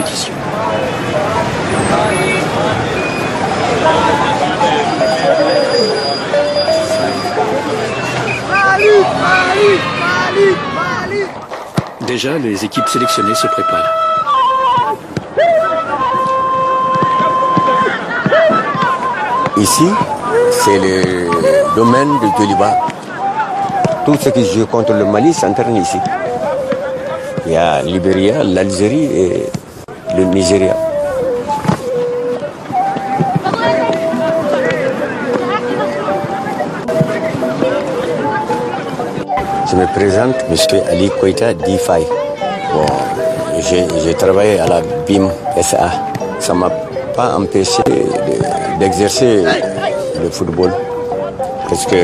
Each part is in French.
compétition. Déjà, les équipes sélectionnées se préparent. Ici, c'est le domaine de Djoliba. Tout ce qui joue contre le Mali s'entraîne ici. Il y a le Libéria, l'Algérie et le Nigeria. Je me présente, M. Ali Koïta Difay. Bon, j'ai travaillé à la BIM SA. Ça ne m'a pas empêché d'exercer le football. Parce que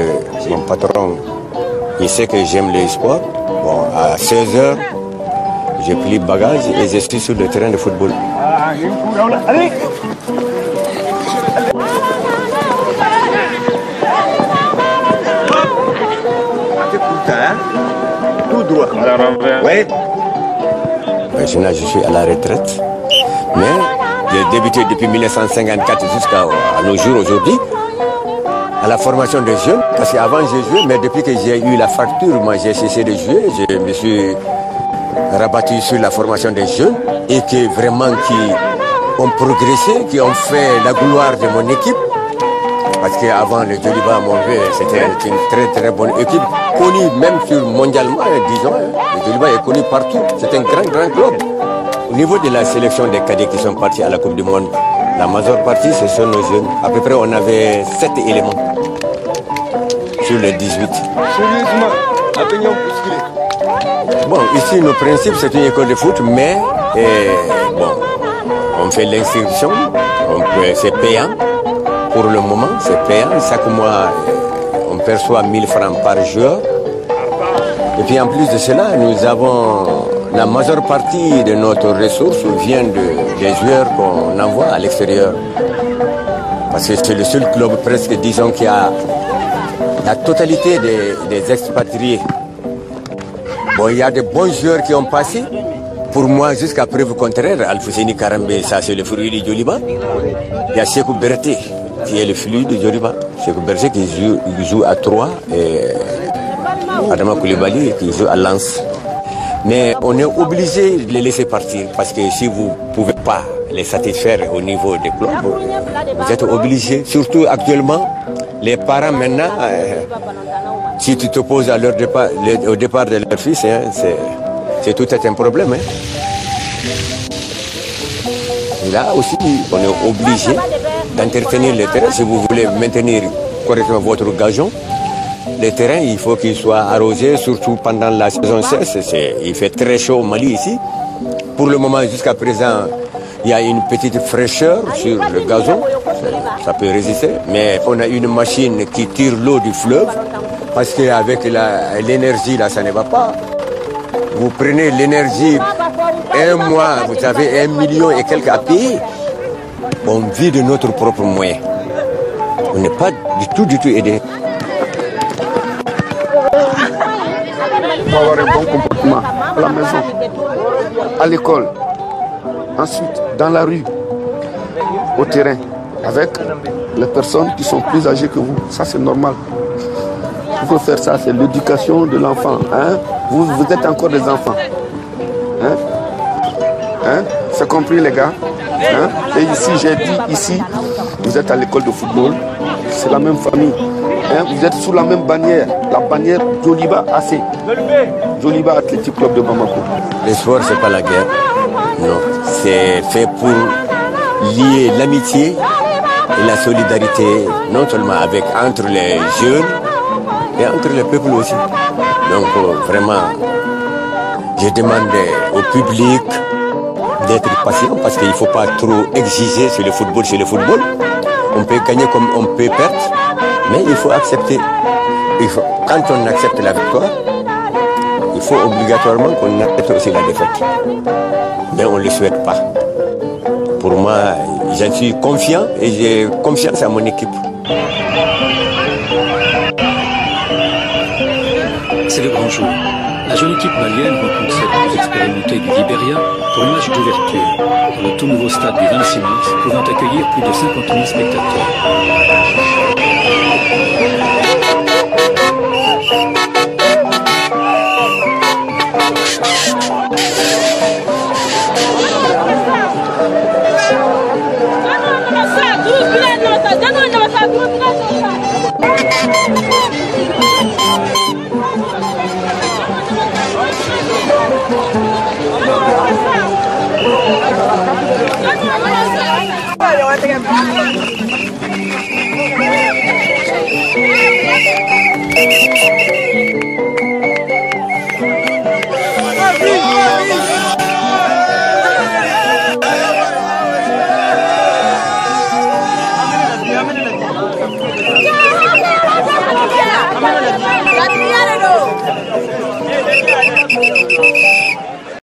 mon patron, il sait que j'aime les sports. Bon, à 16h, j'ai pris le bagage et je suis sur le terrain de football. Tout droit. Oui. Maintenant, je suis à la retraite. Mais j'ai débuté depuis 1954 jusqu'à nos jours aujourd'hui à la formation des jeunes. Parce qu'avant, j'ai joué, mais depuis que j'ai eu la fracture, moi, j'ai cessé de jouer. Je me suis rabattu sur la formation des jeunes et qui vraiment qui ont progressé, qui ont fait la gloire de mon équipe. Parce qu'avant, le Djoliba, mon vieux, c'était une très très bonne équipe, connue même mondialement, disons. Le Djoliba est connu partout. C'est un grand club. Au niveau de la sélection des cadets qui sont partis à la Coupe du Monde, la majeure partie, ce sont nos jeunes. À peu près, on avait 7 éléments sur les 18. Bon, ici, nos principes, c'est une école de foot, mais bon, on fait l'inscription, c'est payant. Pour le moment, c'est payant. Chaque mois, on perçoit 1000 francs par joueur. Et puis en plus de cela, nous avons la majeure partie de notre ressource vient des joueurs qu'on envoie à l'extérieur. Parce que c'est le seul club presque, disons, qui a la totalité des expatriés. Bon, il y a de bons joueurs qui ont passé. Pour moi, jusqu'à preuve contraire, Alfousseni Karambe, ça c'est le fruit du Djoliba. Il y a Sekou Berté, qui est le fruit du Djoliba. Sekou Berté qui joue à 3 et Adama Koulibaly qui joue à Lens. Mais on est obligé de les laisser partir parce que si vous ne pouvez pas les satisfaire au niveau des clubs, vous êtes obligé, surtout actuellement, les parents maintenant, si tu t'opposes à leur départ, au départ de leur fils, hein, c'est tout un problème. Hein. Là aussi, on est obligé d'entretenir les terrains. Si vous voulez maintenir correctement votre gazon, les terrains, il faut qu'ils soient arrosés, surtout pendant la saison sèche. Il fait très chaud au Mali ici. Pour le moment, jusqu'à présent, il y a une petite fraîcheur sur le gazon. Ça peut résister. Mais on a une machine qui tire l'eau du fleuve. Parce qu'avec l'énergie, là, ça ne va pas. Vous prenez l'énergie, un mois, vous avez 1 million et quelques à payer. On vit de notre propre moyen. On n'est pas du tout aidé. Il faut avoir un bon comportement à la maison, à l'école, ensuite dans la rue, au terrain, avec les personnes qui sont plus âgées que vous. Ça, c'est normal. Il faut faire ça, c'est l'éducation de l'enfant. Hein? Vous êtes encore des enfants. Hein? Hein? C'est compris, les gars? Hein? Et ici, j'ai dit, ici, vous êtes à l'école de football, c'est la même famille. Hein? Vous êtes sous la même bannière, la bannière Djoliba AC. Djoliba Athletic Club de Bamako. Le sport, c'est pas la guerre. Non. C'est fait pour lier l'amitié et la solidarité, non seulement entre les jeunes, et entre les peuples aussi. Donc vraiment, je demande au public d'être patient parce qu'il ne faut pas trop exiger sur le football. Sur le football, on peut gagner comme on peut perdre, mais il faut accepter. Quand on accepte la victoire, il faut obligatoirement qu'on accepte aussi la défaite. Mais on ne le souhaite pas. Pour moi, j'en suis confiant et j'ai confiance à mon équipe. C'est le grand jour. jeune équipe malienne rencontre celle plus expérimentée du Libéria pour le match d'ouverture, dans le tout nouveau stade du 26 mars, pouvant accueillir plus de 50 000 spectateurs. Thank you.